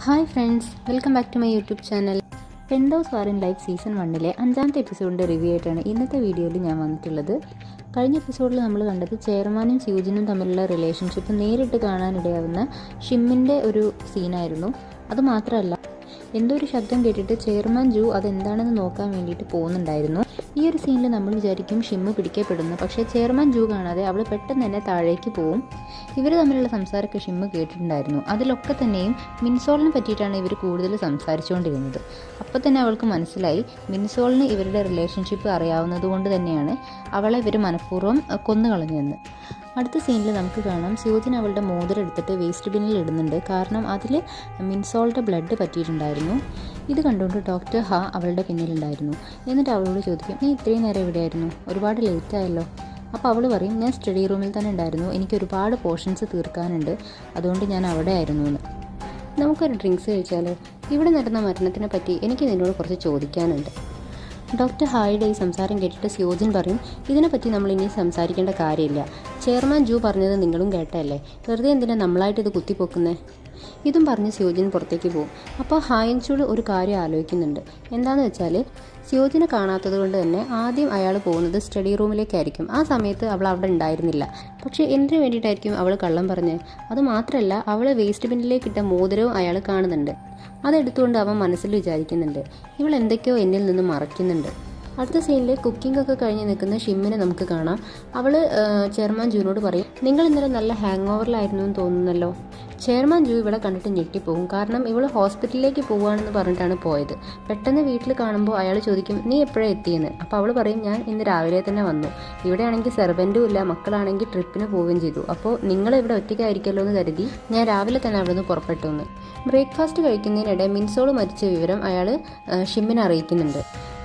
Hi friends, welcome back to my YouTube channel. പെൻഡോസ് war in life season 1 5ാമത്തെ എപ്പിസോഡിൻ്റെ review ആയിട്ടാണ് ഇന്നത്തെ വീഡിയോയിൽ ഞാൻ വന്നിട്ടുള്ളത്. കഴിഞ്ഞ എപ്പിസോഡിൽ നമ്മൾ കണ്ടത് ചെയർമാനും സ്യൂജിനും തമ്മിലുള്ള റിലേഷൻഷിപ്പ് നേരിട്ട് കാണാനിടയാവുന്ന ഷിമ്മിൻ്റെ ഒരു സീനായിരുന്നു. അതുമാത്രമല്ല, എന്തോ ഒരു ശബ്ദം കേട്ടിട്ട് ചെയർമാൻ ജൂ അതെന്താണെന്ന് നോക്കാൻ വേണ്ടിയിട്ട് പോകുന്നുണ്ടായിരുന്നു. ഈ ഒരു സീനിൽ നമ്മൾ വിചാരിക്കും ഷിമ്മ് പിടിക്കപ്പെടുന്നു, പക്ഷേ ചെയർമാൻ ജൂ കാണാതെ അവൾ പെട്ടെന്ന് തന്നെ താഴേക്ക് പോവും. ഇവർ തമ്മിലുള്ള സംസാരമൊക്കെ ഷിമ്മ് കേട്ടിട്ടുണ്ടായിരുന്നു. അതിലൊക്കെ തന്നെയും മിൻസോളിനെ പറ്റിയിട്ടാണ് ഇവർ കൂടുതൽ സംസാരിച്ചുകൊണ്ടിരുന്നത്. അപ്പോൾ തന്നെ അവൾക്ക് മനസ്സിലായി മിൻസോളിന് ഇവരുടെ റിലേഷൻഷിപ്പ് അറിയാവുന്നത് കൊണ്ട് തന്നെയാണ് അവളെ ഇവർ മനഃപൂർവ്വം കൊന്നുകളഞ്ഞതെന്ന്. അടുത്ത സീനിൽ നമുക്ക് കാണാം സ്യൂജിൻ അവളുടെ മോതിരം എടുത്തിട്ട് വേസ്റ്റ് ബിന്നിൽ ഇടുന്നുണ്ട്. കാരണം അതിൽ മിൻസോളുടെ ബ്ലഡ് പറ്റിയിട്ടുണ്ടായിരുന്നു. ഇത് കണ്ടുകൊണ്ട് ഡോക്ടർ ഹാ അവളുടെ പിന്നിലുണ്ടായിരുന്നു. എന്നിട്ട് അവളോട് ചോദിക്കും, നീ ഇത്രയും നേരം എവിടെയായിരുന്നു? ഒരുപാട് ലേറ്റ് ആയല്ലോ. അപ്പോൾ അവൾ പറയും, ഞാൻ സ്റ്റഡി റൂമിൽ തന്നെ ഉണ്ടായിരുന്നു, എനിക്ക് ഒരുപാട് പോർഷൻസ് തീർക്കാനുണ്ട്, അതുകൊണ്ട് ഞാൻ അവിടെ ആയിരുന്നു എന്ന്. നമുക്കൊരു ഡ്രിങ്ക്സ് കഴിച്ചാലോ? ഇവിടെ നടന്ന മരണത്തിനെ പറ്റി എനിക്ക് നിന്നോട് കുറച്ച് ചോദിക്കാനുണ്ട്. ഡോക്ടർ ഹായുടെ ഈ സംസാരം കേട്ടിട്ട് സ്യൂജിൻ പറയും, ഇതിനെപ്പറ്റി നമ്മൾ ഇനി സംസാരിക്കേണ്ട കാര്യമില്ല. ചെയർമാൻ ജൂ പറഞ്ഞത് നിങ്ങളും കേട്ടല്ലേ, വെറുതെ എന്തിനാ നമ്മളായിട്ട് ഇത് കുത്തിപ്പൊക്കുന്നേ? ഇതും പറഞ്ഞ് സ്യൂജിൻ പുറത്തേക്ക് പോകും. അപ്പോൾ ഹായൻചൂൾ ഒരു കാര്യം ആലോചിക്കുന്നുണ്ട്. എന്താണെന്ന് വെച്ചാൽ, സ്യൂജിനെ കാണാത്തത് കൊണ്ട് തന്നെ ആദ്യം അയാൾ പോകുന്നത് സ്റ്റഡി റൂമിലേക്കായിരിക്കും. ആ സമയത്ത് അവൾ അവിടെ ഉണ്ടായിരുന്നില്ല. പക്ഷേ എന്തിനു വേണ്ടിയിട്ടായിരിക്കും അവൾ കള്ളം പറഞ്ഞത്? അതുമാത്രമല്ല, അവൾ വേസ്റ്റ് ബിന്നിലേക്ക് ഇട്ട മോതിരവും അയാൾ കാണുന്നുണ്ട്. അതെടുത്തുകൊണ്ട് അവൻ മനസ്സിൽ വിചാരിക്കുന്നുണ്ട്, ഇവൾ എന്തൊക്കെയോ എന്നിൽ നിന്ന് മറയ്ക്കുന്നുണ്ട്. അടുത്ത സീനിൽ കുക്കിംഗ് ഒക്കെ കഴിഞ്ഞ് നിൽക്കുന്ന ഷിമ്മിനെ നമുക്ക് കാണാം. അവൾ ചെയർമാൻ ജൂനോട് പറയും, നിങ്ങൾ ഇന്നലെ നല്ല ഹാങ് ഓവറിലായിരുന്നു എന്ന് തോന്നുന്നല്ലോ. ചെയർമാൻ ജൂ ഇവിടെ കണ്ടിട്ട് ഞെട്ടിപ്പോകും. കാരണം ഇവൾ ഹോസ്പിറ്റലിലേക്ക് പോവുകയാണെന്ന് പറഞ്ഞിട്ടാണ് പോയത്. പെട്ടെന്ന് വീട്ടിൽ കാണുമ്പോൾ അയാൾ ചോദിക്കും, നീ എപ്പോഴാണ് എത്തിയെന്ന്. അപ്പോൾ അവൾ പറയും, ഞാൻ ഇന്ന് രാവിലെ തന്നെ വന്നു. ഇവിടെയാണെങ്കിൽ സെർവൻറ്റും ഇല്ല, മക്കളാണെങ്കിൽ ട്രിപ്പിന് പോവുകയും ചെയ്തു. അപ്പോൾ നിങ്ങൾ ഇവിടെ ഒറ്റയ്ക്കായിരിക്കുമല്ലോ എന്ന് കരുതി ഞാൻ രാവിലെ തന്നെ അവിടെ നിന്ന് പുറപ്പെട്ടു എന്ന്. ബ്രേക്ക്ഫാസ്റ്റ് കഴിക്കുന്നതിനിടെ മിൻസോള് മരിച്ച വിവരം അയാൾ ഷിമ്മിനെ അറിയിക്കുന്നുണ്ട്.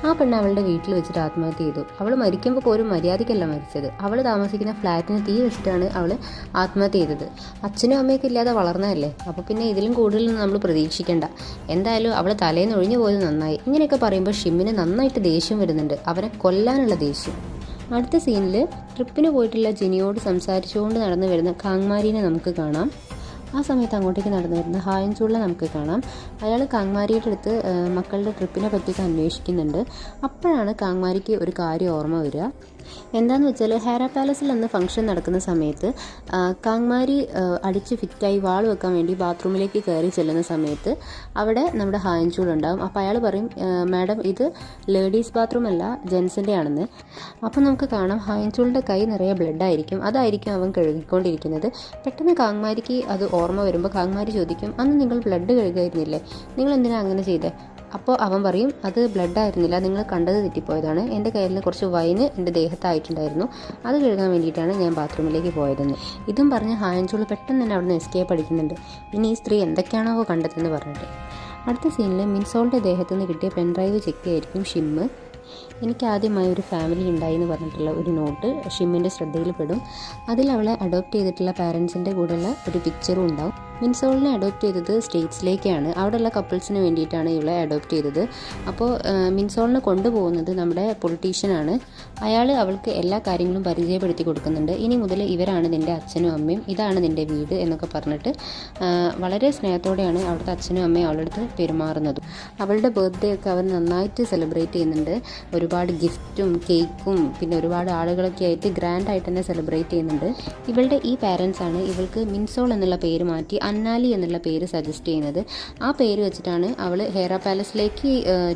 ആ പെണ്ണ് അവളുടെ വീട്ടിൽ വെച്ചിട്ട് ആത്മഹത്യ ചെയ്തു. അവൾ മരിക്കുമ്പോൾ പോലും മര്യാദയ്ക്കല്ല മരിച്ചത്. അവൾ താമസിക്കുന്ന ഫ്ലാറ്റിന് തീ വെച്ചിട്ടാണ് അവൾ ആത്മഹത്യ ചെയ്തത്. അച്ഛനും അമ്മയൊക്കെ ഇല്ലാതെ വളർന്നതല്ലേ, അപ്പോൾ പിന്നെ ഇതിലും കൂടുതലൊന്നും നമ്മൾ പ്രതീക്ഷിക്കേണ്ട. എന്തായാലും അവൾ തലേന്ന് ഒഴിഞ്ഞു പോയത് നന്നായി. ഇങ്ങനെയൊക്കെ പറയുമ്പോൾ ഷിമ്മിന് നന്നായിട്ട് ദേഷ്യം വരുന്നുണ്ട്, അവനെ കൊല്ലാനുള്ള ദേഷ്യം. അടുത്ത സീനിൽ ട്രിപ്പിന് പോയിട്ടുള്ള ജിനിയോട് സംസാരിച്ചുകൊണ്ട് നടന്നു വരുന്ന കാങ്മാരീനെ നമുക്ക് കാണാം. ആ സമയത്ത് അങ്ങോട്ടേക്ക് നടന്നു വരുന്ന ഹായൻചൂളിനെ നമുക്ക് കാണാം. അയാൾ കാങ്മാരിയുടെ അടുത്ത് മക്കളുടെ ട്രിപ്പിനെ പറ്റിയൊക്കെ അന്വേഷിക്കുന്നുണ്ട്. അപ്പോഴാണ് കാങ്മാരിക്ക് ഒരു കാര്യം ഓർമ്മ വരിക. എന്താണെന്ന് വെച്ചാൽ, ഹേറ പാലസിൽ അന്ന് ഫംഗ്ഷൻ നടക്കുന്ന സമയത്ത് കാങ്മാരി അടിച്ച് ഫിറ്റായി വാൾ വെക്കാൻ വേണ്ടി ബാത്റൂമിലേക്ക് കയറി ചെല്ലുന്ന സമയത്ത് അവിടെ നമ്മുടെ ഹായൻചൂൾ ഉണ്ടാകും. അപ്പോൾ അയാൾ പറയും, മാഡം ഇത് ലേഡീസ് ബാത്റൂം അല്ല, ജെൻസിൻ്റെ ആണെന്ന്. അപ്പോൾ നമുക്ക് കാണാം ഹായൻചൂളിൻ്റെ കൈ നിറയെ ബ്ലഡായിരിക്കും. അതായിരിക്കും അവൻ കഴുകിക്കൊണ്ടിരിക്കുന്നത്. പെട്ടെന്ന് കാങ്മാരിക്ക് അത് ഓർമ്മ വരുമ്പോൾ കാങ്മാരി ചോദിക്കും, അന്ന് നിങ്ങൾ ബ്ലഡ് കഴുകുമായിരുന്നില്ലേ, നിങ്ങൾ എന്തിനാണ് അങ്ങനെ ചെയ്തത്? അപ്പോൾ അവൻ പറയും, അത് ബ്ലഡ് ആയിരുന്നില്ല, നിങ്ങൾ കണ്ടത് തെറ്റിപ്പോയതാണ്. എൻ്റെ കയ്യിൽ നിന്ന് കുറച്ച് വൈന് എൻ്റെ ദേഹത്തായിട്ടുണ്ടായിരുന്നു, അത് കഴുകാൻ വേണ്ടിയിട്ടാണ് ഞാൻ ബാത്റൂമിലേക്ക് പോയതെന്ന്. ഇതും പറഞ്ഞ് ഹായൻചൂൾ പെട്ടെന്ന് തന്നെ അവിടുന്ന് എസ്കേപ്പ് അടിക്കുന്നുണ്ട്. പിന്നെ ഈ സ്ത്രീ എന്തൊക്കെയാണോ കണ്ടെത്തുന്നത് പറഞ്ഞിട്ട്. അടുത്ത സീനിൽ മിൻസോളിൻ്റെ ദേഹത്തു നിന്ന് കിട്ടിയ പെൻഡ്രൈവ് ചെക്ക് ചെയ്യായിരിക്കും ഷിമ്മ്. എനിക്ക് ആദ്യമായി ഒരു ഫാമിലി ഉണ്ടായി എന്ന് പറഞ്ഞിട്ടുള്ള ഒരു നോട്ട് ഷിമ്മിൻ്റെ ശ്രദ്ധയിൽപ്പെടും. അതിൽ അവളെ അഡോപ്റ്റ് ചെയ്തിട്ടുള്ള പാരൻസിൻ്റെ കൂടെയുള്ള ഒരു പിക്ചറും ഉണ്ടാവും. മിൻസോളിനെ അഡോപ്റ്റ് ചെയ്തത് സ്റ്റേറ്റ്സിലേക്കാണ്. അവിടെയുള്ള കപ്പിൾസിന് വേണ്ടിയിട്ടാണ് ഇവളെ അഡോപ്റ്റ് ചെയ്തത്. അപ്പോൾ മിൻസോളിനെ കൊണ്ടുപോകുന്നത് നമ്മുടെ പൊളിറ്റീഷ്യനാണ്. അയാൾ അവൾക്ക് എല്ലാ കാര്യങ്ങളും പരിചയപ്പെടുത്തി കൊടുക്കുന്നുണ്ട്. ഇനി മുതൽ ഇവരാണ് നിൻ്റെ അച്ഛനും അമ്മയും, ഇതാണ് നിൻ്റെ വീട് എന്നൊക്കെ പറഞ്ഞിട്ട് വളരെ സ്നേഹത്തോടെയാണ് അവിടുത്തെ അച്ഛനും അമ്മയും അവളുടെ അടുത്ത് പെരുമാറുന്നതും. അവളുടെ ബർത്ത്ഡേ ഒക്കെ അവർ നന്നായിട്ട് സെലിബ്രേറ്റ് ചെയ്യുന്നുണ്ട്. ഒരുപാട് ഗിഫ്റ്റും കേക്കും പിന്നെ ഒരുപാട് ആളുകളൊക്കെ ആയിട്ട് ഗ്രാൻഡായിട്ട് തന്നെ സെലിബ്രേറ്റ് ചെയ്യുന്നുണ്ട്. ഇവളുടെ ഈ പാരൻസാണ് ഇവൾക്ക് മിൻസോൾ എന്നുള്ള പേര് മാറ്റി അന്നാലി എന്നുള്ള പേര് സജസ്റ്റ് ചെയ്യുന്നത്. ആ പേര് വെച്ചിട്ടാണ് അവൾ ഹേറ പാലസിലേക്ക്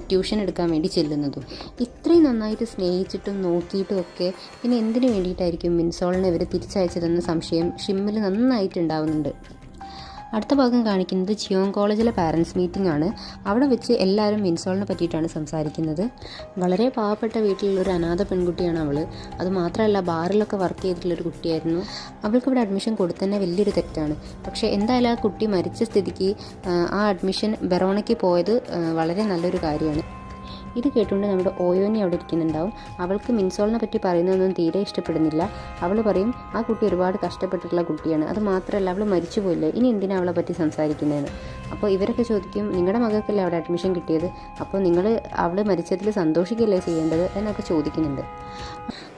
ട്യൂഷൻ എടുക്കാൻ വേണ്ടി ചെല്ലുന്നതും. ഇത്രയും നന്നായിട്ട് സ്നേഹിച്ചിട്ടും നോക്കിയിട്ടും ഒക്കെ പിന്നെ എന്തിനു വേണ്ടിയിട്ടായിരിക്കും മിൻസോളിനെ ഇവർ തിരിച്ചയച്ചതെന്ന സംശയം ഷിമ്മിൽ നന്നായിട്ടുണ്ടാവുന്നുണ്ട്. അടുത്ത ഭാഗം കാണിക്കുന്നത് ചിയോങ് കോളേജിലെ പാരൻസ് മീറ്റിംഗ് ആണ്. അവിടെ വെച്ച് എല്ലാവരും മിൻസോളിനെ പറ്റിയിട്ടാണ് സംസാരിക്കുന്നത്. വളരെ പാവപ്പെട്ട വീട്ടിലുള്ളൊരു അനാഥ പെൺകുട്ടിയാണ് അവൾ. അതുമാത്രമല്ല, ബാറിലൊക്കെ വർക്ക് ചെയ്തിട്ടുള്ളൊരു കുട്ടിയായിരുന്നു. അവൾക്ക് ഇവിടെ അഡ്മിഷൻ കൊടുത്തന്നെ വലിയൊരു തെറ്റാണ്. പക്ഷേ എന്തായാലും ആ കുട്ടി മരിച്ച സ്ഥിതിക്ക് ആ അഡ്മിഷൻ ബെറോണയ്ക്ക് പോയത് വളരെ നല്ലൊരു കാര്യമാണ്. ഇത് കേട്ടുകൊണ്ട് നമ്മുടെ ഓയോനി അവിടെ ഇരിക്കുന്നുണ്ടാവും. അവൾക്ക് മിൻസോളിനെ പറ്റി പറയുന്നതൊന്നും തീരെ ഇഷ്ടപ്പെടുന്നില്ല. അവൾ പറയും, ആ കുട്ടി ഒരുപാട് കഷ്ടപ്പെട്ടിട്ടുള്ള കുട്ടിയാണ്, അത് മാത്രമല്ല അവൾ മരിച്ചു പോയില്ലേ, ഇനി എന്തിനാണ് അവളെ പറ്റി സംസാരിക്കുന്നതെന്ന്. അപ്പോൾ ഇവരൊക്കെ ചോദിക്കും, നിങ്ങളുടെ മകൾക്കല്ലേ അവിടെ അഡ്മിഷൻ കിട്ടിയത്, അപ്പോൾ നിങ്ങൾ അവൾ മരിച്ചതിൽ സന്തോഷിക്കുകയല്ലേ ചെയ്യേണ്ടത് എന്നൊക്കെ ചോദിക്കുന്നുണ്ട്.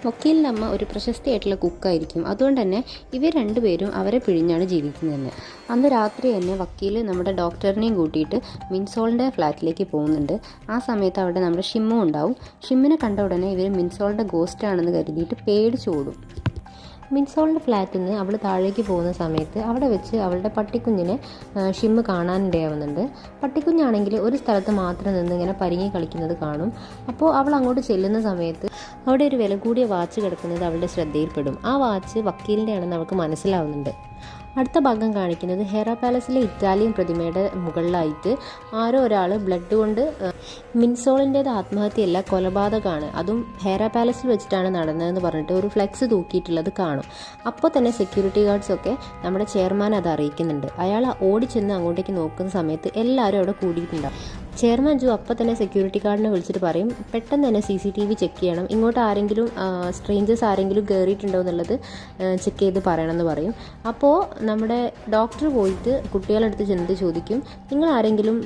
വക്കീലിൻ്റെ അമ്മ ഒരു പ്രശസ്തിയായിട്ടുള്ള കുക്കായിരിക്കും. അതുകൊണ്ട് തന്നെ ഇവർ രണ്ടുപേരും അവരെ പിഴിഞ്ഞാണ് ജീവിക്കുന്നത്. അന്ന് രാത്രി തന്നെ വക്കീൽ നമ്മുടെ ഡോക്ടറിനെയും കൂട്ടിയിട്ട് മിൻസോളിൻ്റെ ഫ്ലാറ്റിലേക്ക് പോകുന്നുണ്ട്. ആ സമയത്ത് അവിടെ നമ്മുടെ ഷിമ്മും ഉണ്ടാവും. ഷിമ്മിനെ കണ്ട ഉടനെ ഇവർ മിൻസോളിൻ്റെ ഗോസ്റ്റാണെന്ന് കരുതിയിട്ട് പേടിച്ചോടും. മിൻസോളിൻ്റെ ഫ്ലാറ്റിൽ നിന്ന് അവൾ താഴേക്ക് പോകുന്ന സമയത്ത് അവിടെ വെച്ച് അവളുടെ പട്ടിക്കുഞ്ഞിനെ ഷിമ്മ് കാണാനിടയാവുന്നുണ്ട്. പട്ടിക്കുഞ്ഞാണെങ്കിൽ ഒരു സ്ഥലത്ത് മാത്രം നിന്ന് ഇങ്ങനെ പരിങ്ങി കളിക്കുന്നത് കാണും. അപ്പോൾ അവൾ അങ്ങോട്ട് ചെല്ലുന്ന സമയത്ത് അവിടെ ഒരു വില കൂടിയ വാച്ച് കിടക്കുന്നത് അവളുടെ ശ്രദ്ധയിൽപ്പെടും. ആ വാച്ച് വക്കീലിൻ്റെ ആണെന്ന് അവൾക്ക് മനസ്സിലാവുന്നുണ്ട്. അടുത്ത ഭാഗം കാണിക്കുന്നത് ഹെറ പാലസിലെ ഇറ്റാലിയൻ പ്രതിമയുടെ മുകളിലായിട്ട് ആരോ ഒരാൾ ബ്ലഡ് കൊണ്ട് മിൻസോളിൻ്റേത് ആത്മഹത്യയല്ല കൊലപാതകമാണ്, അതും ഹെറ പാലസിൽ വെച്ചിട്ടാണ് നടന്നതെന്ന് പറഞ്ഞിട്ട് ഒരു ഫ്ലെക്സ് തൂക്കിയിട്ടുള്ളത് കാണും. അപ്പോൾ തന്നെ സെക്യൂരിറ്റി ഗാർഡ്സൊക്കെ നമ്മുടെ ചെയർമാൻ അത് അറിയിക്കുന്നുണ്ട്. അയാൾ ഓടിച്ചെന്ന് അങ്ങോട്ടേക്ക് നോക്കുന്ന സമയത്ത് എല്ലാവരും അവിടെ കൂടിയിട്ടുണ്ടാവും. ചെയർമാൻ ജു അപ്പോൾ തന്നെ സെക്യൂരിറ്റി ഗാർഡിനെ വിളിച്ചിട്ട് പറയും, പെട്ടെന്ന് തന്നെ CCTV ചെക്ക് ചെയ്യണം, ഇങ്ങോട്ട് ആരെങ്കിലും സ്ട്രേഞ്ചേഴ്സ് ആരെങ്കിലും കയറിയിട്ടുണ്ടോ എന്നുള്ളത് ചെക്ക് ചെയ്ത് പറയണമെന്ന് പറയും. അപ്പോൾ നമ്മുടെ ഡോക്ടർ പോയിട്ട് കുട്ടികളെടുത്ത് ചെന്നിട്ട് ചോദിക്കും, നിങ്ങൾ ആരെങ്കിലും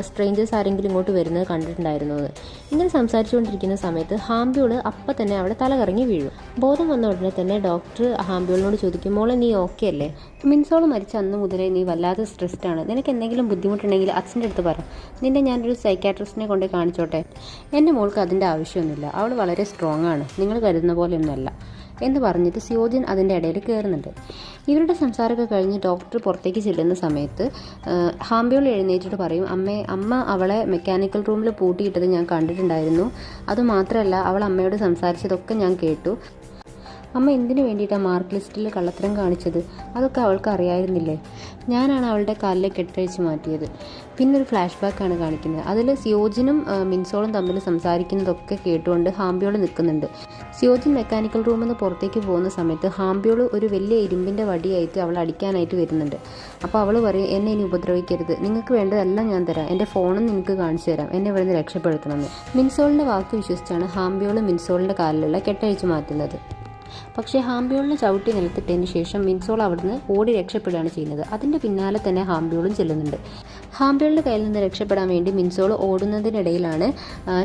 സ്ട്രേഞ്ചേഴ്സ് ആരെങ്കിലും ഇങ്ങോട്ട് വരുന്നത് കണ്ടിട്ടുണ്ടായിരുന്നോ എന്ന്. ഇങ്ങനെ സംസാരിച്ചുകൊണ്ടിരിക്കുന്ന സമയത്ത് ഹാംബ്യൂൾ അപ്പം തന്നെ അവിടെ തലകറങ്ങി വീഴും. ബോധം വന്ന ഉടനെ തന്നെ ഡോക്ടർ ഹാംബ്യൂളിനോട് ചോദിക്കും, മോളെ നീ ഓക്കെ അല്ലേ? മിൻസോൾ മരിച്ച അന്ന് മുതലേ നീ വല്ലാതെ സ്ട്രെസ്ഡ് ആണ്, നിനക്ക് എന്തെങ്കിലും ബുദ്ധിമുട്ടുണ്ടെങ്കിൽ അച്ഛൻ്റെ അടുത്ത് പറ, നിന്നെ ഞാനൊരു സൈക്കാട്രിസ്റ്റിനെ കൊണ്ട് കാണിച്ചോട്ടെ. എൻ്റെ മോൾക്ക് അതിൻ്റെ ആവശ്യമൊന്നുമില്ല, അവൾ വളരെ സ്ട്രോങ് ആണ്, നിങ്ങൾ കരുതുന്ന പോലെയൊന്നുമല്ല എന്ന് പറഞ്ഞിട്ട് സിയോജിൻ അതിൻ്റെ ഇടയിൽ കയറുന്നുണ്ട്. ഇവരുടെ സംസാരമൊക്കെ കഴിഞ്ഞ് ഡോക്ടർ പുറത്തേക്ക് ചെല്ലുന്ന സമയത്ത് ഹാംബ്യൂൾ എഴുന്നേറ്റിട്ട് പറയും, അമ്മ അവളെ മെക്കാനിക്കൽ റൂമിൽ പൂട്ടിയിട്ടത് ഞാൻ കണ്ടിട്ടുണ്ടായിരുന്നു, അതുമാത്രമല്ല അവൾ അമ്മയോട് സംസാരിച്ചതൊക്കെ ഞാൻ കേട്ടു. അമ്മ എന്തിനു വേണ്ടിയിട്ടാണ് മാർക്ക് ലിസ്റ്റിൽ കള്ളത്തരം കാണിച്ചത്? അതൊക്കെ അവൾക്ക് അറിയായിരുന്നില്ലേ? ഞാനാണ് അവളുടെ കാലിലെ കെട്ടഴിച്ച് മാറ്റിയത്. പിന്നെ ഒരു ഫ്ലാഷ് ബാക്കാണ് കാണിക്കുന്നത്. അതിൽ സിയോജിനും മിൻസോളും തമ്മിൽ സംസാരിക്കുന്നതൊക്കെ കേട്ടുകൊണ്ട് ഹാംബ്യോൾ നിൽക്കുന്നുണ്ട്. സിയോജിൻ മെക്കാനിക്കൽ റൂമിൽ നിന്ന് പുറത്തേക്ക് പോകുന്ന സമയത്ത് ഹാംബ്യോൾ ഒരു വലിയ ഇരുമ്പിൻ്റെ വടിയായിട്ട് അവൾ അടിക്കാനായിട്ട് വരുന്നുണ്ട്. അപ്പോൾ അവൾ പറയും, എന്നെ ഇനി ഉപദ്രവിക്കരുത്, നിങ്ങൾക്ക് വേണ്ടതെല്ലാം ഞാൻ തരാം, എൻ്റെ ഫോണും നിങ്ങൾക്ക് കാണിച്ചു തരാം, എന്നെ ഇവിടെ നിന്ന് രക്ഷപ്പെടുത്തണമെന്ന്. മിൻസോളിൻ്റെ വാക്ക് വിശ്വസിച്ചാണ് ഹാംബ്യോൾ മിൻസോളിൻ്റെ കാലിലുള്ള കെട്ടഴിച്ച് മാറ്റുന്നത്. പക്ഷേ ഹാംബ്യോളിനെ ചവിട്ടി നിലത്തിട്ടതിന് ശേഷം മിൻസോൾ അവിടുന്ന് ഓടി രക്ഷപ്പെടുകയാണ് ചെയ്യുന്നത്. അതിൻ്റെ പിന്നാലെ തന്നെ ഹാംബ്യോളും ചെല്ലുന്നുണ്ട്. ഹാംബ്യോളിൻ്റെ കയ്യിൽ നിന്ന് രക്ഷപ്പെടാൻ വേണ്ടി മിൻസോൾ ഓടുന്നതിനിടയിലാണ്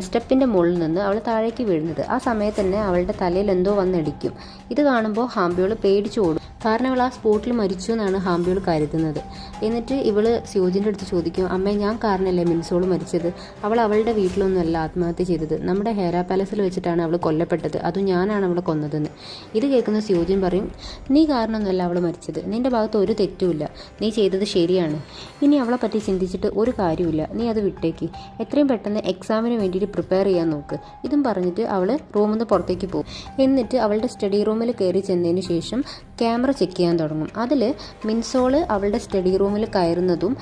സ്റ്റെപ്പിൻ്റെ മുകളിൽ നിന്ന് അവൾ താഴേക്ക് വീഴുന്നത്. ആ സമയത്ത് തന്നെ അവളുടെ തലയിൽ എന്തോ വന്നിടിക്കും. ഇത് കാണുമ്പോൾ ഹാംബ്യോൾ പേടിച്ചു ഓടും. കാരണം അവൾ ആ സ്പോട്ടിൽ മരിച്ചു എന്നാണ് ഹാംബ്യോൾ കരുതുന്നത്. എന്നിട്ട് ഇവൾ സിയോജിൻ്റെ അടുത്ത് ചോദിക്കും, അമ്മേ ഞാൻ കാരണമല്ലേ മിൻസോൾ മരിച്ചത്? അവൾ അവളുടെ വീട്ടിലൊന്നുമല്ല ആത്മഹത്യ ചെയ്തത്, നമ്മുടെ ഹെറ പാലസിൽ വെച്ചിട്ടാണ് അവൾ കൊല്ലപ്പെട്ടത്, അതും ഞാനാണ് അവളെ കൊന്നതെന്ന്. ഇത് കേൾക്കുന്ന സിയോജിൻ പറയും, നീ കാരണമൊന്നുമല്ല അവൾ മരിച്ചത്, നിൻ്റെ ഭാഗത്ത് ഒരു തെറ്റുമില്ല, നീ ചെയ്തത് ശരിയാണ്, ഇനി അവളെ പറ്റി ചിന്തിച്ചിട്ട് ഒരു കാര്യമില്ല, നീ അത് വിട്ടേക്ക്, എത്രയും പെട്ടെന്ന് എക്സാമിന് വേണ്ടിയിട്ട് പ്രിപ്പയർ ചെയ്യാൻ നോക്ക്. ഇതും പറഞ്ഞിട്ട് അവൾ റൂമിൽ നിന്ന് പുറത്തേക്ക് പോകും. എന്നിട്ട് അവളുടെ സ്റ്റഡി റൂമിൽ കയറി ചെന്നതിന് ശേഷം ക്യാമറ ചെക്ക് ചെയ്യാൻ തുടങ്ങും. അതിൽ മിൻസോള് അവളുടെ സ്റ്റഡി റൂമിൽ കയറുന്നതും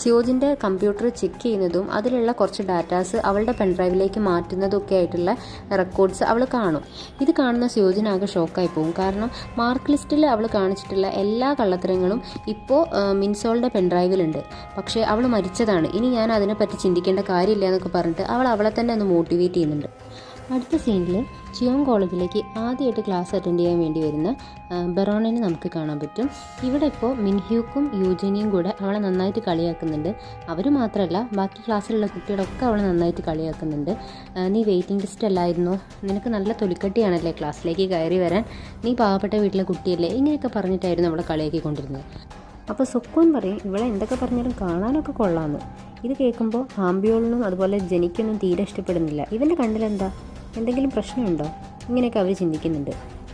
സിയോജിൻ്റെ കമ്പ്യൂട്ടർ ചെക്ക് ചെയ്യുന്നതും അതിലുള്ള കുറച്ച് ഡാറ്റാസ് അവളുടെ പെൻഡ്രൈവിലേക്ക് മാറ്റുന്നതൊക്കെ ആയിട്ടുള്ള റെക്കോർഡ്സ് അവൾ കാണും. ഇത് കാണുന്ന സിയോജിൻ ആകെ ഷോക്കായി പോകും. കാരണം മാർക്ക് ലിസ്റ്റിൽ അവൾ കാണിച്ചിട്ടുള്ള എല്ലാ കള്ളത്തരങ്ങളും ഇപ്പോൾ മിൻസോളിൻ്റെ പെൻഡ്രൈവിലുണ്ട്. പക്ഷേ അവൾ മരിച്ചതാണ്, ഇനി ഞാൻ അതിനെപ്പറ്റി ചിന്തിക്കേണ്ട കാര്യമില്ല എന്നൊക്കെ പറഞ്ഞിട്ട് അവൾ അവളെ തന്നെ ഒന്ന് മോട്ടിവേറ്റ് ചെയ്യുന്നുണ്ട്. അടുത്ത സീനിൽ ചിയോങ് കോളേജിലേക്ക് ആദ്യമായിട്ട് ക്ലാസ് അറ്റൻഡ് ചെയ്യാൻ വേണ്ടി വരുന്ന ബെറോണിനെ നമുക്ക് കാണാൻ പറ്റും. ഇവിടെ ഇപ്പോൾ മിൻഹ്യൂക്കും യൂജിനിയും കൂടെ അവളെ നന്നായിട്ട് കളിയാക്കുന്നുണ്ട്. അവർ മാത്രമല്ല ബാക്കി ക്ലാസ്സിലുള്ള കുട്ടികളൊക്കെ അവളെ നന്നായിട്ട് കളിയാക്കുന്നുണ്ട്. നീ വെയിറ്റിംഗ് ലിസ്റ്റ് അല്ലായിരുന്നോ? നിനക്ക് നല്ല തൊലിക്കട്ടിയാണല്ലേ ക്ലാസ്സിലേക്ക് കയറി വരാൻ? നീ പാവപ്പെട്ട വീട്ടിലെ കുട്ടിയല്ലേ? ഇങ്ങനെയൊക്കെ പറഞ്ഞിട്ടായിരുന്നു അവളെ കളിയാക്കിക്കൊണ്ടിരുന്നത്. അപ്പോൾ സുക്കൂൻ പറയും, ഇവളെ എന്തൊക്കെ പറഞ്ഞാലും കാണാനൊക്കെ കൊള്ളാമെന്ന്. ഇത് കേൾക്കുമ്പോൾ ഹാംബ്യോളിനും അതുപോലെ ജനിക്കൊന്നും തീരെ ഇഷ്ടപ്പെടുന്നില്ല. ഇവൻ്റെ കണ്ണിലെന്താ, എന്തെങ്കിലും പ്രശ്നമുണ്ടോ? ഇങ്ങനെയൊക്കെ അവർ ചിന്തിക്കുന്നുണ്ട്.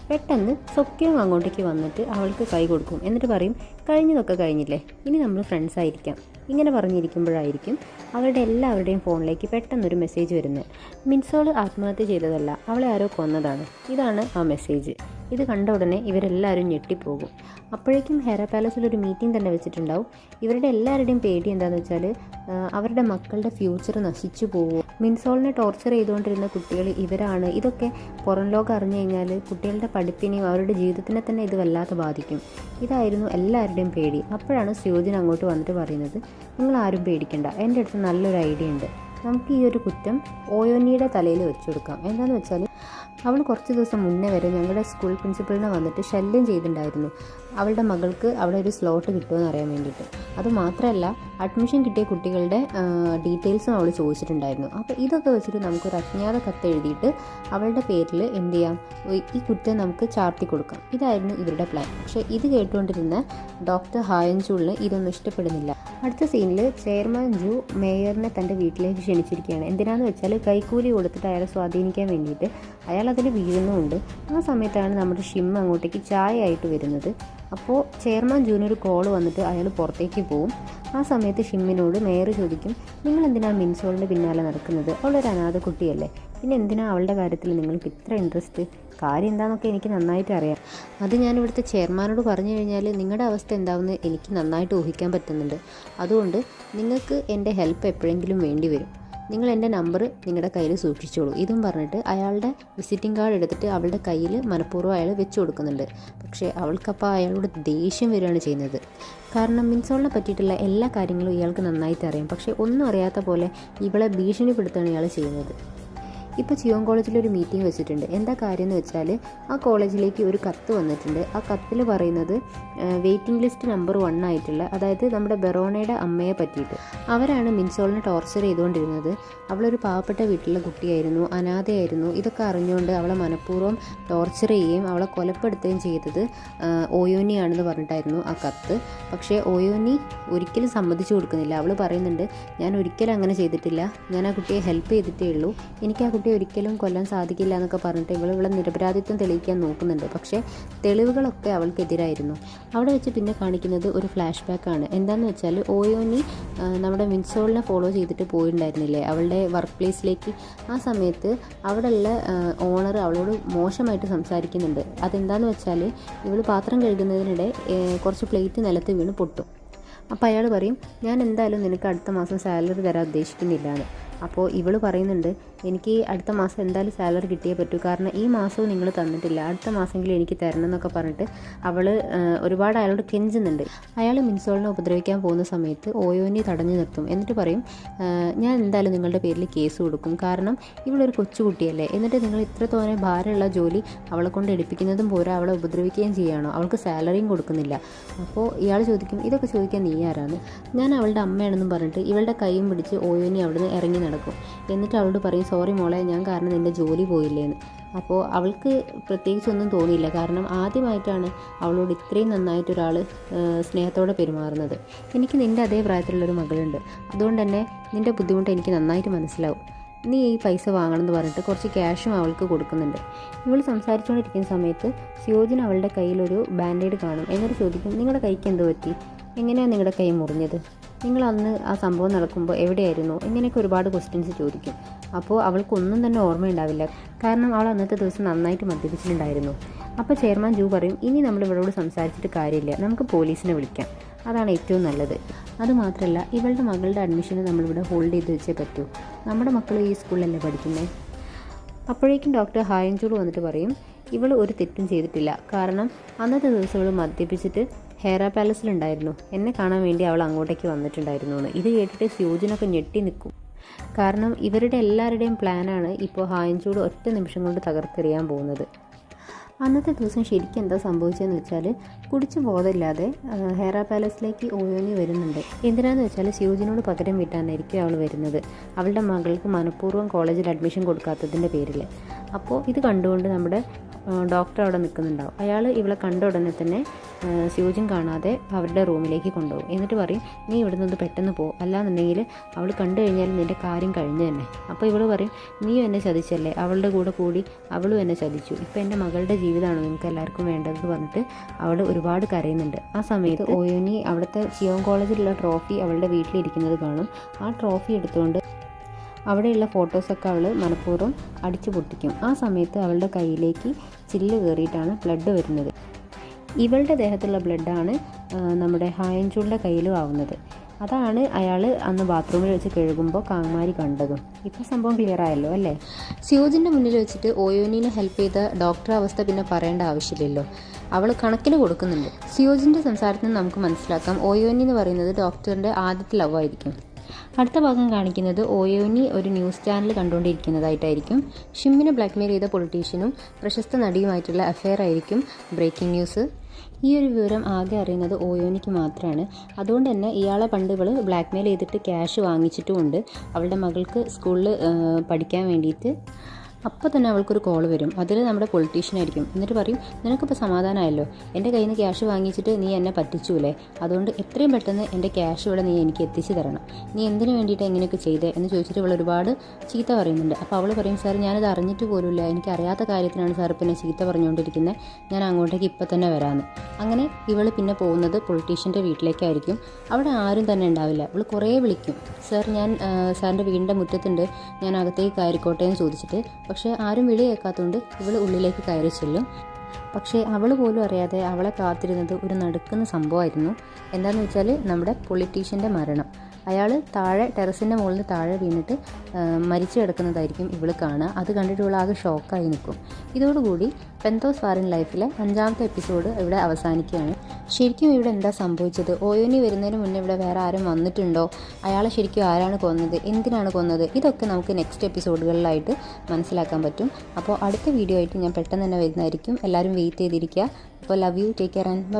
പെട്ടെന്ന് സൊക്യോങ് അങ്ങോട്ടേക്ക് വന്നിട്ട് അവൾക്ക് കൈ കൊടുക്കും. എന്നിട്ട് പറയും, കഴിഞ്ഞതൊക്കെ കഴിഞ്ഞില്ലേ, ഇനി നമ്മൾ ഫ്രണ്ട്സ് ആയിരിക്കാം. ഇങ്ങനെ പറഞ്ഞിരിക്കുമ്പോഴായിരിക്കും അവരുടെ എല്ലാവരുടെയും ഫോണിലേക്ക് പെട്ടെന്നൊരു മെസ്സേജ് വരുന്നത്. മിൻസോൾ ആത്മഹത്യ ചെയ്തതല്ല, അവളെ ആരോ കൊന്നതാണ്. ഇതാണ് ആ മെസ്സേജ്. ഇത് കണ്ട ഉടനെ ഇവരെല്ലാവരും ഞെട്ടിപ്പോകും. അപ്പോഴേക്കും ഹെറ പാലസിൽ ഒരു മീറ്റിംഗ് തന്നെ വെച്ചിട്ടുണ്ടാവും. ഇവരുടെ എല്ലാവരുടെയും പേടി എന്താണെന്ന് വെച്ചാൽ അവരുടെ മക്കളുടെ ഫ്യൂച്ചർ നശിച്ചു പോകുമോ, മിൻസോളിനെ ടോർച്ചർ ചെയ്തുകൊണ്ടിരുന്ന കുട്ടികൾ ഇവരാണ്. ഇതൊക്കെ പുറം ലോകം അറിഞ്ഞു കഴിഞ്ഞാൽ കുട്ടികളുടെ പഠിപ്പിനെയും അവരുടെ ജീവിതത്തിനെ തന്നെ ഇത് വല്ലാതെ ബാധിക്കും. ഇതായിരുന്നു എല്ലാവരുടെയും പേടി. അപ്പോഴാണ് സിയോജിൻ അങ്ങോട്ട് വന്നിട്ട് പറയുന്നത്, നിങ്ങൾ ആരും പേടിക്കണ്ട, എൻ്റെ അടുത്ത് നല്ലൊരു ഐഡിയ ഉണ്ട്. നമുക്ക് ഈ ഒരു കുറ്റം ഓയോനിയുടെ തലയിൽ വെച്ചു കൊടുക്കാം. എന്താണെന്ന് വെച്ചാൽ അവൾ കുറച്ച് ദിവസം മുന്നേ വരെ ഞങ്ങളുടെ സ്കൂൾ പ്രിൻസിപ്പളിനെ വന്നിട്ട് ശല്യം ചെയ്തിട്ടുണ്ടായിരുന്നു. അവളുടെ മകൾക്ക് അവിടെ ഒരു സ്ലോട്ട് കിട്ടുമെന്ന് അറിയാൻ വേണ്ടിയിട്ട്. അതുമാത്രമല്ല അഡ്മിഷൻ കിട്ടിയ കുട്ടികളുടെ ഡീറ്റെയിൽസും അവൾ ചോദിച്ചിട്ടുണ്ടായിരുന്നു. അപ്പോൾ ഇതൊക്കെ വെച്ചിട്ട് നമുക്കൊരു അജ്ഞാത കത്ത് എഴുതിയിട്ട് അവളുടെ പേരിൽ എന്ത് ചെയ്യാം, ഈ കുറ്റം നമുക്ക് ചാർത്തി കൊടുക്കാം. ഇതായിരുന്നു ഇവരുടെ പ്ലാൻ. പക്ഷേ ഇത് കേട്ടുകൊണ്ടിരുന്ന ഡോക്ടർ ഹായൻചൂളിന് ഇതൊന്നും ഇഷ്ടപ്പെടുന്നില്ല. അടുത്ത സീനിൽ ചെയർമാൻ ജു മേയറിനെ തൻ്റെ വീട്ടിലേക്ക് ക്ഷണിച്ചിരിക്കുകയാണ്. എന്തിനാന്ന് വെച്ചാൽ കൈക്കൂലി കൊടുത്തിട്ട് അയാളെ സ്വാധീനിക്കാൻ വേണ്ടിയിട്ട്. അയാൾ അതിൽ വീഴുന്നുമുണ്ട്. ആ സമയത്താണ് നമ്മുടെ ഷിം അങ്ങോട്ടേക്ക് ചായ ആയിട്ട് വരുന്നത്. അപ്പോൾ ചെയർമാൻ ജൂനൊരു കോൾ വന്നിട്ട് അയാൾ പുറത്തേക്ക് പോവും. ആ സമയത്ത് ഷിമ്മിനോട് മേയർ ചോദിക്കും, നിങ്ങൾ എന്തിനാണ് മിൻസോളിൻ്റെ പിന്നാലെ നടക്കുന്നത്? അവളൊരു അനാഥ കുട്ടിയല്ലേ, പിന്നെ എന്തിനാണ് അവളുടെ കാര്യത്തിൽ നിങ്ങൾക്ക് ഇത്ര ഇൻട്രസ്റ്റ്? കാര്യം എന്താണെന്നൊക്കെ എനിക്ക് നന്നായിട്ട് അറിയാം. അത് ഞാൻ ഇവിടുത്തെ ചെയർമാനോട് പറഞ്ഞു കഴിഞ്ഞാൽ നിങ്ങളുടെ അവസ്ഥ എന്താണെന്ന് എനിക്ക് നന്നായിട്ട് ഊഹിക്കാൻ പറ്റുന്നുണ്ട്. അതുകൊണ്ട് നിങ്ങൾക്ക് എൻ്റെ ഹെൽപ്പ് എപ്പോഴെങ്കിലും വേണ്ടി വരും. നിങ്ങൾ എൻ്റെ നമ്പർ നിങ്ങളുടെ കയ്യിൽ സൂക്ഷിച്ചോളൂ. ഇതും പറഞ്ഞിട്ട് അയാളുടെ വിസിറ്റിംഗ് കാർഡ് എടുത്തിട്ട് അവളുടെ കയ്യിൽ മനഃപൂർവ്വം അയാൾ വെച്ച് കൊടുക്കുന്നുണ്ട്. പക്ഷേ അവൾക്കപ്പോൾ അയാളോട് ദേഷ്യം വരികയാണ് ചെയ്യുന്നത്. കാരണം മിൻസോളിനെ പറ്റിയിട്ടുള്ള എല്ലാ കാര്യങ്ങളും ഇയാൾക്ക് നന്നായിട്ട് അറിയാം. പക്ഷേ ഒന്നും അറിയാത്ത പോലെ ഇവളെ ഭീഷണിപ്പെടുത്തുകയാണ് ഇയാൾ ചെയ്യുന്നത്. ഇപ്പോൾ ചിയോങ് കോളേജിലൊരു മീറ്റിംഗ് വെച്ചിട്ടുണ്ട്. എന്താ കാര്യം എന്ന് വെച്ചാൽ ആ കോളേജിലേക്ക് ഒരു കത്ത് വന്നിട്ടുണ്ട്. ആ കത്തിൽ പറയുന്നത് വെയിറ്റിംഗ് ലിസ്റ്റ് നമ്പർ 1 ആയിട്ടുള്ള, അതായത് നമ്മുടെ ബെറോണയുടെ അമ്മയെ പറ്റിയിട്ട്. അവരാണ് മിൻസോളിനെ ടോർച്ചർ ചെയ്തുകൊണ്ടിരുന്നത്. അവളൊരു പാവപ്പെട്ട വീട്ടിലെ കുട്ടിയായിരുന്നു, അനാഥയായിരുന്നു. ഇതൊക്കെ അറിഞ്ഞുകൊണ്ട് അവളെ മനഃപൂർവ്വം ടോർച്ചർ ചെയ്യുകയും അവളെ കൊലപ്പെടുത്തുകയും ചെയ്തത് ഓയോനിയാണെന്ന് പറഞ്ഞിട്ടായിരുന്നു ആ കത്ത്. പക്ഷേ ഓയോനി ഒരിക്കലും സമ്മതിച്ചു കൊടുക്കുന്നില്ല. അവൾ പറയുന്നുണ്ട്, ഞാൻ ഒരിക്കലും അങ്ങനെ ചെയ്തിട്ടില്ല, ഞാൻ ആ കുട്ടിയെ ഹെൽപ്പ് ചെയ്തിട്ടേ ഉള്ളൂ, എനിക്ക് ആ കുട്ടിയെ ഒരിക്കലും കൊല്ലാൻ സാധിക്കില്ല എന്നൊക്കെ പറഞ്ഞിട്ട് ഇവളെ നിരപരാധിത്വം തെളിയിക്കാൻ നോക്കുന്നുണ്ട്. പക്ഷേ തെളിവുകളൊക്കെ അവൾക്കെതിരായിരുന്നു. അവിടെ വെച്ച് പിന്നെ കാണിക്കുന്നത് ഒരു ഫ്ലാഷ് ബാക്കാണ്. എന്താണെന്ന് വെച്ചാൽ ഓയോനി നമ്മുടെ മിൻസോളിനെ ഫോളോ ചെയ്തിട്ട് പോയിട്ടുണ്ടായിരുന്നില്ലേ അവളുടെ വർക്ക് പ്ലേസിലേക്ക്. ആ സമയത്ത് അവിടെയുള്ള ഓണർ അവളോട് മോശമായിട്ട് സംസാരിക്കുന്നുണ്ട്. അതെന്താണെന്ന് വെച്ചാൽ ഇവൾ പാത്രം കഴുകുന്നതിനിടെ കുറച്ച് പ്ലേറ്റ് നിലത്ത് വീണ് പൊട്ടും. അപ്പോൾ അയാൾ പറയും, ഞാൻ എന്തായാലും നിനക്ക് അടുത്ത മാസം സാലറി തരാൻ ഉദ്ദേശിക്കുന്നില്ല എന്ന്. അപ്പോൾ ഇവൾ പറയുന്നുണ്ട്, എനിക്ക് അടുത്ത മാസം എന്തായാലും സാലറി കിട്ടിയേ പറ്റൂ, കാരണം ഈ മാസവും നിങ്ങൾ തന്നിട്ടില്ല, അടുത്ത മാസമെങ്കിലും എനിക്ക് തരണം എന്നൊക്കെ പറഞ്ഞിട്ട് അവൾ ഒരുപാട് അയാളോട് കെഞ്ചുന്നുണ്ട്. അയാൾ മിൻസോളിനെ ഉപദ്രവിക്കാൻ പോകുന്ന സമയത്ത് ഓയോനി തടഞ്ഞു നിർത്തും. എന്നിട്ട് പറയും, ഞാൻ എന്തായാലും നിങ്ങളുടെ പേരിൽ കേസ് കൊടുക്കും, കാരണം ഇവളൊരു കൊച്ചുകുട്ടിയല്ലേ, എന്നിട്ട് നിങ്ങൾ ഇത്രത്തോനെ ഭാരമുള്ള ജോലി അവളെ കൊണ്ട് എടുപ്പിക്കുന്നതും പോരാ അവളെ ഉപദ്രവിക്കുകയും ചെയ്യുകയാണോ, അവൾക്ക് സാലറിയും കൊടുക്കുന്നില്ല. അപ്പോൾ ഇയാൾ ചോദിക്കും, ഇതൊക്കെ ചോദിക്കാൻ നീ ആരാണ്? ഞാൻ അവളുടെ അമ്മയാണെന്നും പറഞ്ഞിട്ട് ഇവളുടെ കൈയും പിടിച്ച് ഓയോനി അവിടുന്ന് ഇറങ്ങി നടക്കും. എന്നിട്ട് അവളോട് പറയും, സോറി മോളെ, ഞാൻ കാരണം നിൻ്റെ ജോലി പോയില്ലേന്ന്. അപ്പോൾ അവൾക്ക് പ്രത്യേകിച്ചൊന്നും തോന്നിയില്ല, കാരണം ആദ്യമായിട്ടാണ് അവളോട് ഇത്രയും നന്നായിട്ടൊരാൾ സ്നേഹത്തോടെ പെരുമാറുന്നത്. എനിക്ക് നിൻ്റെ അതേ പ്രായത്തിലുള്ളൊരു മകളുണ്ട്, അതുകൊണ്ട് തന്നെ നിൻ്റെ ബുദ്ധിമുട്ട് എനിക്ക് നന്നായിട്ട് മനസ്സിലാവും, നീ ഈ പൈസ വാങ്ങണമെന്ന് പറഞ്ഞിട്ട് കുറച്ച് ക്യാഷും അവൾക്ക് കൊടുക്കുന്നുണ്ട്. ഇവൾ സംസാരിച്ചുകൊണ്ടിരിക്കുന്ന സമയത്ത് സിയോജിൻ അവളുടെ കയ്യിലൊരു ബാൻഡേഡ് കാണും. എന്നിട്ട് ചോദിക്കും, നിങ്ങളുടെ കൈക്ക് എന്ത് പറ്റി, എങ്ങനെയാണ് നിങ്ങളുടെ കൈ മുറിഞ്ഞത്, നിങ്ങൾ അന്ന് ആ സംഭവം നടക്കുമ്പോൾ എവിടെയായിരുന്നു, ഇങ്ങനെയൊക്കെ ഒരുപാട് ക്വസ്റ്റ്യൻസ് ചോദിക്കും. അപ്പോൾ അവൾക്കൊന്നും തന്നെ ഓർമ്മയുണ്ടാവില്ല, കാരണം അവൾ അന്നത്തെ ദിവസം നന്നായിട്ട് മദ്യപിച്ചിട്ടുണ്ടായിരുന്നു. അപ്പോൾ ചെയർമാൻ ജൂ പറയും, ഇനി നമ്മൾ ഇവളോട് സംസാരിച്ചിട്ട് കാര്യമില്ല, നമുക്ക് പോലീസിനെ വിളിക്കാം, അതാണ് ഏറ്റവും നല്ലത്. അതുമാത്രമല്ല ഇവളുടെ മകളുടെ അഡ്മിഷന് നമ്മളിവിടെ ഹോൾഡ് ചെയ്ത് വെച്ചേ പറ്റൂ, നമ്മുടെ മക്കൾ ഈ സ്കൂളിലല്ലേ പഠിക്കുന്നത്. അപ്പോഴേക്കും ഡോക്ടർ ഹായൻചൂൾ വന്നിട്ട് പറയും, ഇവൾ ഒരു തെറ്റും ചെയ്തിട്ടില്ല, കാരണം അന്നത്തെ ദിവസം ഇവൾ മദ്യപിച്ചിട്ട് ഹെയറ പാലസിലുണ്ടായിരുന്നു, എന്നെ കാണാൻ വേണ്ടി അവൾ അങ്ങോട്ടേക്ക് വന്നിട്ടുണ്ടായിരുന്നു എന്ന്. ഇത് കേട്ടിട്ട് സ്യൂജിനൊക്കെ ഞെട്ടി നിൽക്കും, കാരണം ഇവരുടെ എല്ലാവരുടെയും പ്ലാനാണ് ഇപ്പോൾ ഹായൻചൂട് ഒറ്റ നിമിഷം കൊണ്ട് തകർത്തെറിയാൻ പോകുന്നത്. അന്നത്തെ ദിവസം ശരിക്കും എന്താ സംഭവിച്ചതെന്ന് വെച്ചാൽ, കുടിച്ച് ബോധമില്ലാതെ ഹെയറ പാലസിലേക്ക് ഓയോനി വരുന്നുണ്ട്. എന്തിനാന്ന് വെച്ചാൽ സ്യൂജിനോട് പകരം വീട്ടാനായിരിക്കും അവൾ വരുന്നത്, അവളുടെ മകൾക്ക് മനഃപൂർവ്വം കോളേജിൽ അഡ്മിഷൻ കൊടുക്കാത്തതിൻ്റെ പേരിൽ. അപ്പോൾ ഇത് കണ്ടുകൊണ്ട് നമ്മുടെ ഡോക്ടർ അവിടെ നിൽക്കുന്നുണ്ടാവും. അയാൾ ഇവളെ കണ്ട ഉടനെ തന്നെ സ്യൂജിൻ കാണാതെ അവരുടെ റൂമിലേക്ക് കൊണ്ടുപോകും. എന്നിട്ട് പറയും, നീ ഇവിടെ നിന്ന് പെട്ടെന്ന് പോ, അല്ലാന്നുണ്ടെങ്കിൽ അവൾ കണ്ടു കഴിഞ്ഞാൽ നിൻ്റെ കാര്യം കഴിഞ്ഞു തന്നെ. അപ്പോൾ ഇവൾ പറയും, നീയും എന്നെ ചതിച്ചല്ലേ, അവളുടെ കൂടെ കൂടി അവളും എന്നെ ചതിച്ചു, ഇപ്പോൾ എൻ്റെ മകളുടെ ജീവിതമാണ് നിങ്ങൾക്ക് എല്ലാവർക്കും വേണ്ടതെന്ന് പറഞ്ഞിട്ട് അവൾ ഒരുപാട് കരയുന്നുണ്ട്. ആ സമയത്ത് ഓയോനി അവിടുത്തെ ചിയോങ് കോളേജിലുള്ള ട്രോഫി അവളുടെ വീട്ടിലിരിക്കുന്നത് കാണും. ആ ട്രോഫി എടുത്തുകൊണ്ട് അവിടെയുള്ള ഫോട്ടോസൊക്കെ അവൾ മനഃപൂർവ്വം അടിച്ചു പൊട്ടിക്കും. ആ സമയത്ത് അവളുടെ കയ്യിലേക്ക് ചില്ല് കയറിയിട്ടാണ് ബ്ലഡ് വരുന്നത്. ഇവളുടെ ദേഹത്തുള്ള ബ്ലഡാണ് നമ്മുടെ ഹായൻചൂളിൻ്റെ കയ്യിലും ആവുന്നത്. അതാണ് അയാൾ അന്ന് ബാത്റൂമിൽ വെച്ച് കഴുകുമ്പോൾ കാങ്മാരി കണ്ടതും. ഇപ്പോൾ സംഭവം ക്ലിയർ ആയല്ലോ അല്ലേ? സ്യൂജിൻ്റെ മുന്നിൽ വെച്ചിട്ട് ഓയോനിനെ ഹെൽപ്പ് ചെയ്ത ഡോക്ടർ അവസ്ഥ പിന്നെ പറയേണ്ട ആവശ്യമില്ലല്ലോ, അവൾ കണക്കിന് കൊടുക്കുന്നുണ്ട്. സ്യൂജിൻ്റെ സംസാരത്തിൽ നിന്ന് നമുക്ക് മനസ്സിലാക്കാം ഓയോനി എന്ന് പറയുന്നത് ഡോക്ടറിൻ്റെ ആദ്യത്തെ ലവ് ആയിരിക്കും. അടുത്ത ഭാഗം കാണിക്കുന്നത് ഓയോനി ഒരു ന്യൂസ് ചാനൽ കണ്ടുകൊണ്ടിരിക്കുന്നതായിട്ടായിരിക്കും. ഷിമ്മിനെ ബ്ലാക്ക്മെയിൽ ചെയ്ത പൊളിറ്റീഷ്യനും പ്രശസ്ത നടിയുമായിട്ടുള്ള അഫെയർ ആയിരിക്കും ബ്രേക്കിംഗ് ന്യൂസ്. ഈ ഒരു വിവരം ആകെ അറിയുന്നത് ഓയോനിക്ക് മാത്രമാണ്. അതുകൊണ്ട് തന്നെ ഇയാളെ പണ്ട് ഇവൾ ബ്ലാക്ക്മെയിൽ ചെയ്തിട്ട് ക്യാഷ് വാങ്ങിച്ചിട്ടുമുണ്ട് അവളുടെ മകൾക്ക് സ്കൂളിൽ പഠിക്കാൻ വേണ്ടിയിട്ട്. അപ്പോൾ തന്നെ അവൾക്കൊരു കോൾ വരും. അതിൽ നമ്മുടെ പൊളിറ്റീഷ്യനായിരിക്കും. എന്നിട്ട് പറയും, നിനക്കിപ്പോൾ സമാധാനമായല്ലോ, എൻ്റെ കയ്യിൽ നിന്ന് ക്യാഷ് വാങ്ങിച്ചിട്ട് നീ എന്നെ പറ്റിച്ചൂലേ, അതുകൊണ്ട് എത്രയും പെട്ടെന്ന് എൻ്റെ ക്യാഷ് ഇവിടെ നീ എനിക്ക് എത്തിച്ചു തരണം. നീ എന്തിനു വേണ്ടിയിട്ട് എങ്ങനെയൊക്കെ ചെയ്തേ എന്ന് ചോദിച്ചിട്ട് ഇവൾ ഒരുപാട് ചീത്ത പറയുന്നുണ്ട്. അപ്പോൾ അവൾ പറയും, സാർ ഞാനത് അറിഞ്ഞിട്ട് പോലുമില്ല, എനിക്ക് അറിയാത്ത കാര്യത്തിനാണ് സാർ പിന്നെ ചീത്ത പറഞ്ഞുകൊണ്ടിരിക്കുന്നത്, ഞാൻ അങ്ങോട്ടേക്ക് ഇപ്പം തന്നെ വരാമെന്ന്. അങ്ങനെ ഇവൾ പിന്നെ പോകുന്നത് പൊളിറ്റീഷ്യൻ്റെ വീട്ടിലേക്കായിരിക്കും. അവിടെ ആരും തന്നെ ഉണ്ടാവില്ല. ഇവൾ കുറേ വിളിക്കും, സാർ ഞാൻ സാറിൻ്റെ വീടിൻ്റെ മുറ്റത്തുണ്ട്, ഞാൻ അകത്തേക്ക് കയറിക്കോട്ടെ എന്ന് ചോദിച്ചിട്ട്. പക്ഷേ ആരും വിളി കേൾക്കാത്തതുകൊണ്ട് ഇവൾ ഉള്ളിലേക്ക് കയറി ചെല്ലും. പക്ഷേ അവൾ പോലും അറിയാതെ അവളെ കാത്തിരുന്നത് ഒരു നടക്കുന്ന സംഭവമായിരുന്നു. എന്താണെന്ന് വെച്ചാൽ നമ്മുടെ പൊളിറ്റീഷ്യൻ്റെ മരണം. അയാൾ താഴെ ടെറസിൻ്റെ മുകളിൽ നിന്ന് താഴെ വീണിട്ട് മരിച്ചു കിടക്കുന്നതായിരിക്കും ഇവൾ കാണുക. അത് കണ്ടിട്ട് ഇവൾ ആകെ ഷോക്കായി നിൽക്കും. ഇതോടുകൂടി പെന്തോസ് വാർ ഇൻ ലൈഫിലെ 5ാമത്തെ എപ്പിസോഡ് ഇവിടെ അവസാനിക്കുകയാണ്. ശരിക്കും ഇവിടെ എന്താ സംഭവിച്ചത്? ഓയോനി വരുന്നതിന് മുന്നേ ഇവിടെ വേറെ ആരും വന്നിട്ടുണ്ടോ? അയാളെ ശരിക്കും ആരാണ് കൊന്നത്? എന്തിനാണ് കൊന്നത്? ഇതൊക്കെ നമുക്ക് നെക്സ്റ്റ് എപ്പിസോഡുകളിലായിട്ട് മനസ്സിലാക്കാൻ പറ്റും. അപ്പോൾ അടുത്ത വീഡിയോ ആയിട്ട് ഞാൻ പെട്ടെന്ന് തന്നെ വരുന്നതായിരിക്കും. എല്ലാവരും വെയിറ്റ് ചെയ്തിരിക്കുക. അപ്പോൾ love you, take care and by.